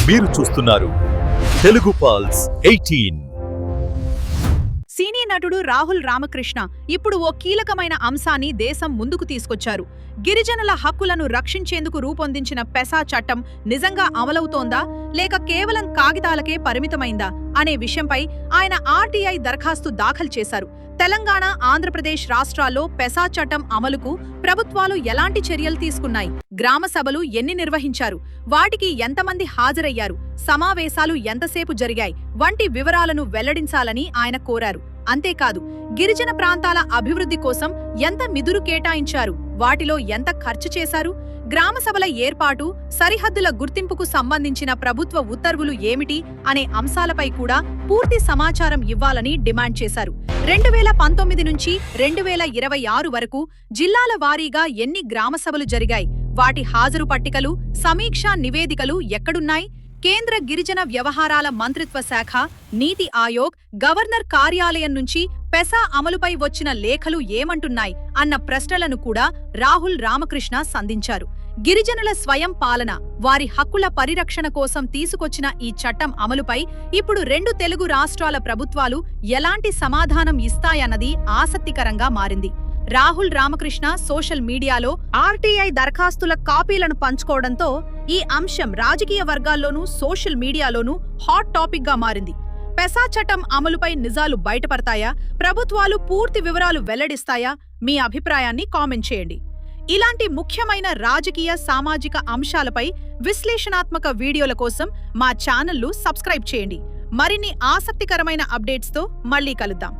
మీరు చూస్తున్నారు తెలుగు పల్స్ 18. సినీ నటుడు రాహుల్ రామకృష్ణ ఇప్పుడు ఓ కీలకమైన అంశాన్ని దేశం ముందుకు తీసుకొచ్చారు. గిరిజనుల హక్కులను రక్షించేందుకు రూపొందించిన పెసా చట్టం నిజంగా అమలవుతోందా లేక కేవలం కాగితాలకే పరిమితమైందా అనే విషయంపై ఆయన ఆర్టీఐ దరఖాస్తు దాఖలు చేశారు. తెలంగాణ, ఆంధ్రప్రదేశ్ రాష్ట్రాల్లో పెసా చట్టం అమలుకు ప్రభుత్వాలు ఎలాంటి చర్యలు తీసుకున్నాయి, గ్రామ సభలు ఎన్ని నిర్వహించారు, వాటికి ఎంతమంది హాజరయ్యారు, సమావేశాలు ఎంతసేపు జరిగాయి వంటి వివరాలను వెల్లడించాలని ఆయన కోరారు. అంతేకాదు, గిరిజన ప్రాంతాల అభివృద్ధి కోసం ఎంత నిధులు కేటాయించారు, వాటిలో ఎంత ఖర్చు చేశారు, గ్రామ సభల ఏర్పాటు, సరిహద్దుల గుర్తింపుకు సంబంధించిన ప్రభుత్వ ఉత్తర్వులు ఏమిటి అనే అంశాలపై కూడా పూర్తి సమాచారం ఇవ్వాలని డిమాండ్ చేశారు. 2019 నుంచి 2026 వరకు జిల్లాల వారీగా ఎన్ని గ్రామ సభలు జరిగాయి, వాటి హాజరు పట్టికలు, సమీక్షా నివేదికలు ఎక్కడున్నాయి, కేంద్ర గిరిజన వ్యవహారాల మంత్రిత్వ శాఖ, నీతి ఆయోగ్, గవర్నర్ కార్యాలయం నుంచి పెసా అమలుపై వచ్చిన లేఖలు ఏమంటున్నాయి అన్న ప్రశ్నలను కూడా రాహుల్ రామకృష్ణ సంధించారు. గిరిజనుల స్వయం పాలన, వారి హక్కుల పరిరక్షణ కోసం తీసుకొచ్చిన ఈ చట్టం అమలుపై ఇప్పుడు 2 తెలుగు రాష్ట్రాల ప్రభుత్వాలు ఎలాంటి సమాధానం ఇస్తాయన్నది ఆసక్తికరంగా మారింది. రాహుల్ రామకృష్ణ సోషల్ మీడియాలో ఆర్టీఐ దరఖాస్తుల కాపీలను పంచుకోవడంతో ఈ అంశం రాజకీయ వర్గాల్లోనూ సోషల్ మీడియాలోనూ హాట్ టాపిక్ గా మారింది. పెసా చట్టం అమలుపై నిజాలు బయటపడతాయా, ప్రభుత్వాలు పూర్తి వివరాలు వెల్లడిస్తాయా? మీ అభిప్రాయాన్ని కామెంట్ చేయండి. ఇలాంటి ముఖ్యమైన రాజకీయ, సామాజిక అంశాలపై విశ్లేషణాత్మక వీడియోల కోసం మా ఛానల్ను సబ్స్క్రైబ్ చేయండి. మరిన్ని ఆసక్తికరమైన అప్డేట్స్తో మళ్ళీ కలుద్దాం.